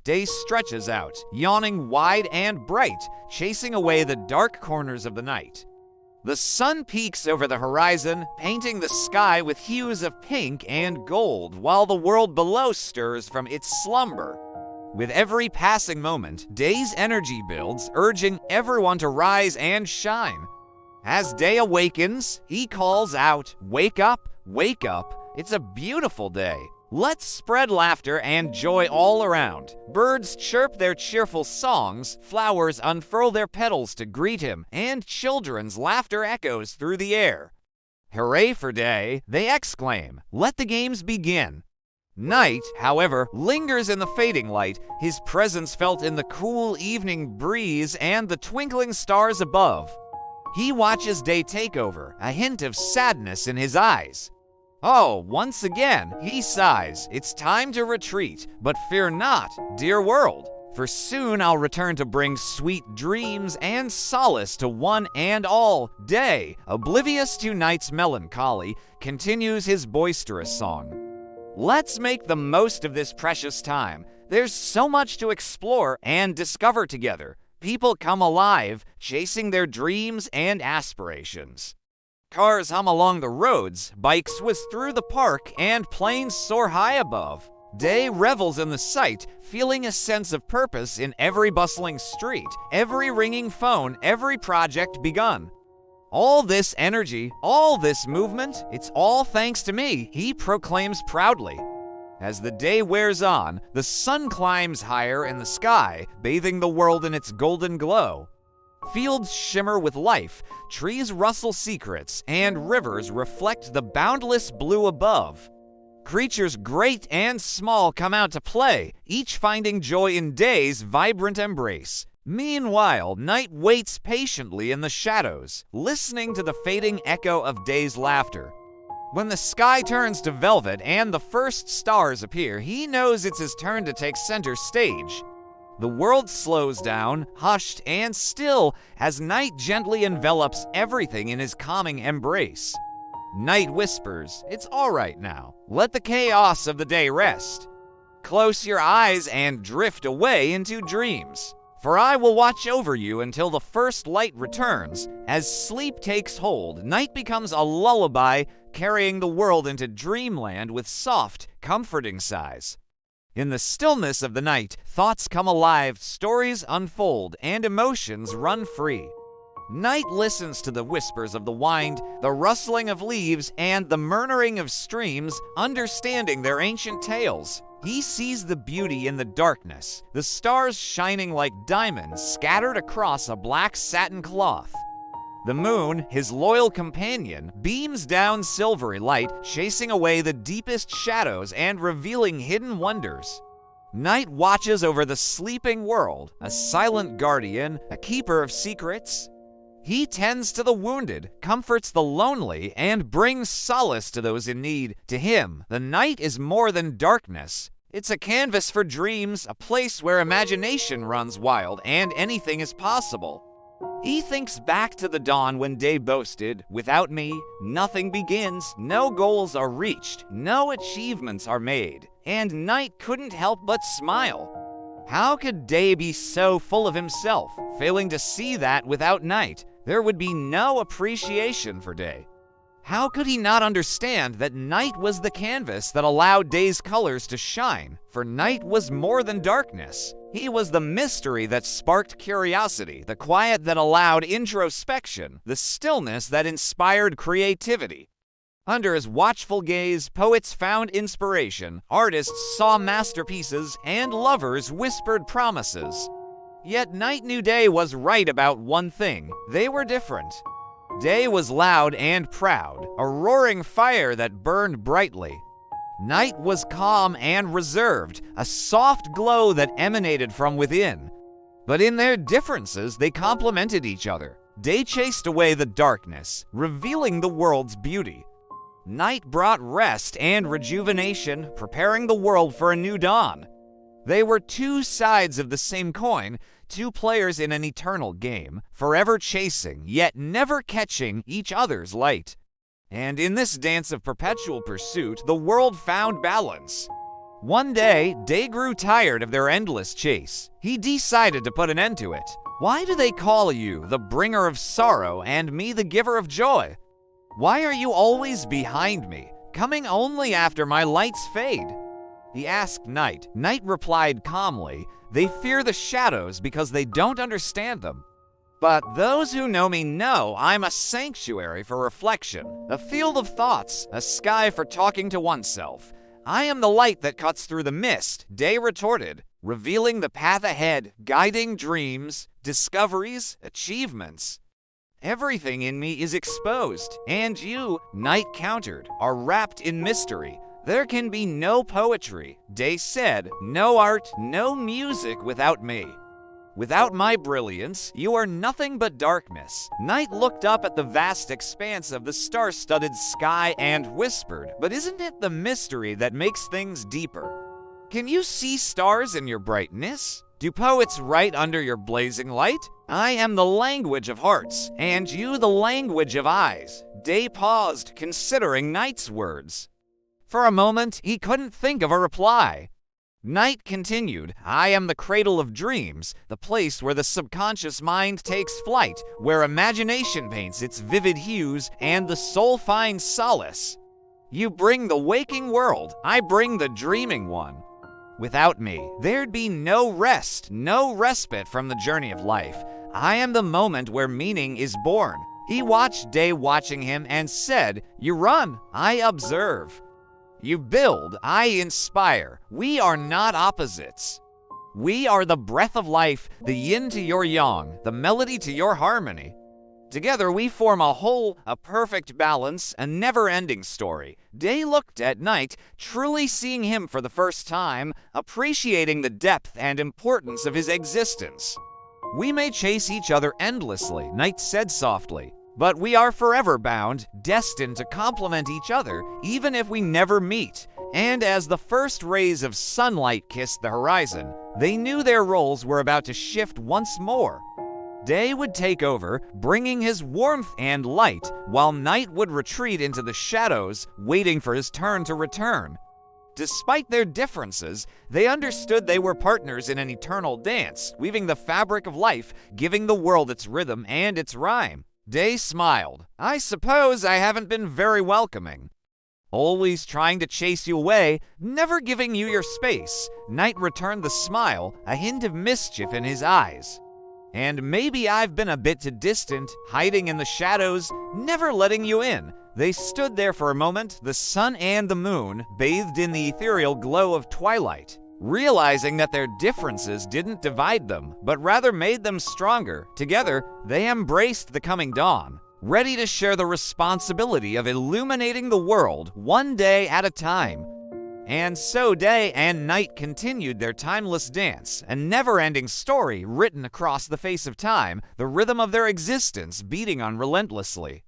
Day stretches out, yawning wide and bright, chasing away the dark corners of the night. The sun peaks over the horizon, painting the sky with hues of pink and gold, while the world below stirs from its slumber. With every passing moment, day's energy builds, urging everyone to rise and shine. As day awakens, he calls out, "Wake up, wake up, it's a beautiful day. Let's spread laughter and joy all around." Birds chirp their cheerful songs, flowers unfurl their petals to greet him, and children's laughter echoes through the air. "Hooray for day," they exclaim. "Let the games begin." Night, however, lingers in the fading light, his presence felt in the cool evening breeze and the twinkling stars above. He watches day take over, a hint of sadness in his eyes. "Oh, once again," he sighs, "it's time to retreat, but fear not, dear world, for soon I'll return to bring sweet dreams and solace to one and all." Day, oblivious to night's melancholy, continues his boisterous song. "Let's make the most of this precious time. There's so much to explore and discover together. People come alive, chasing their dreams and aspirations. Cars hum along the roads, bikes whiz through the park, and planes soar high above. Day revels in the sight, feeling a sense of purpose in every bustling street, every ringing phone, every project begun. All this energy, all this movement, it's all thanks to me," he proclaims proudly. As the day wears on, the sun climbs higher in the sky, bathing the world in its golden glow. Fields shimmer with life, trees rustle secrets, and rivers reflect the boundless blue above. Creatures great and small come out to play, each finding joy in day's vibrant embrace. Meanwhile, night waits patiently in the shadows, listening to the fading echo of day's laughter. When the sky turns to velvet and the first stars appear, he knows it's his turn to take center stage. The world slows down, hushed and still, as night gently envelops everything in his calming embrace. Night whispers, "It's all right now. Let the chaos of the day rest. Close your eyes and drift away into dreams. For I will watch over you until the first light returns." As sleep takes hold, night becomes a lullaby, carrying the world into dreamland with soft, comforting sighs. In the stillness of the night, thoughts come alive, stories unfold, and emotions run free. Night listens to the whispers of the wind, the rustling of leaves, and the murmuring of streams, understanding their ancient tales. He sees the beauty in the darkness, the stars shining like diamonds scattered across a black satin cloth. The moon, his loyal companion, beams down silvery light, chasing away the deepest shadows and revealing hidden wonders. Night watches over the sleeping world, a silent guardian, a keeper of secrets. He tends to the wounded, comforts the lonely, and brings solace to those in need. To him, the night is more than darkness. It's a canvas for dreams, a place where imagination runs wild and anything is possible. He thinks back to the dawn when day boasted, "Without me, nothing begins, no goals are reached, no achievements are made," and night couldn't help but smile. How could day be so full of himself, failing to see that without night, there would be no appreciation for day? How could he not understand that night was the canvas that allowed day's colors to shine? For night was more than darkness. He was the mystery that sparked curiosity, the quiet that allowed introspection, the stillness that inspired creativity. Under his watchful gaze, poets found inspiration, artists saw masterpieces, and lovers whispered promises. Yet night knew day was right about one thing: they were different. Day was loud and proud, a roaring fire that burned brightly. Night was calm and reserved, a soft glow that emanated from within. But in their differences, they complemented each other. Day chased away the darkness, revealing the world's beauty. Night brought rest and rejuvenation, preparing the world for a new dawn. They were two sides of the same coin, two players in an eternal game, forever chasing, yet never catching each other's light. And in this dance of perpetual pursuit, the world found balance. One day, Day grew tired of their endless chase. He decided to put an end to it. Why do they call you the bringer of sorrow and me the giver of joy? Why are you always behind me, coming only after my lights fade? He asked Night. Night replied calmly, they fear the shadows because they don't understand them. But those who know me know I'm a sanctuary for reflection, a field of thoughts, a sky for talking to oneself. I am the light that cuts through the mist, Day retorted, revealing the path ahead, guiding dreams, discoveries, achievements. Everything in me is exposed, and you, Night countered, are wrapped in mystery. There can be no poetry, Day said, no art, no music without me. Without my brilliance, you are nothing but darkness. Night looked up at the vast expanse of the star-studded sky and whispered, but isn't it the mystery that makes things deeper? Can you see stars in your brightness? Do poets write under your blazing light? I am the language of hearts, and you the language of eyes. Day paused, considering Night's words. For a moment, he couldn't think of a reply. Night continued, I am the cradle of dreams, the place where the subconscious mind takes flight, where imagination paints its vivid hues and the soul finds solace. You bring the waking world, I bring the dreaming one. Without me, there'd be no rest, no respite from the journey of life. I am the moment where meaning is born. He watched Day watching him and said, you run, I observe. You build, I inspire. We are not opposites. We are the breath of life, the yin to your yang, the melody to your harmony. Together we form a whole, a perfect balance, a never-ending story. Day looked at Night, truly seeing him for the first time, appreciating the depth and importance of his existence. We may chase each other endlessly, Night said softly. But we are forever bound, destined to complement each other, even if we never meet. And as the first rays of sunlight kissed the horizon, they knew their roles were about to shift once more. Day would take over, bringing his warmth and light, while Night would retreat into the shadows, waiting for his turn to return. Despite their differences, they understood they were partners in an eternal dance, weaving the fabric of life, giving the world its rhythm and its rhyme. Day smiled. I suppose I haven't been very welcoming. Always trying to chase you away, never giving you your space. Night returned the smile, a hint of mischief in his eyes. And maybe I've been a bit too distant, hiding in the shadows, never letting you in. They stood there for a moment, the sun and the moon, bathed in the ethereal glow of twilight. Realizing that their differences didn't divide them, but rather made them stronger, together they embraced the coming dawn, ready to share the responsibility of illuminating the world one day at a time. And so Day and Night continued their timeless dance, a never-ending story written across the face of time, the rhythm of their existence beating on relentlessly.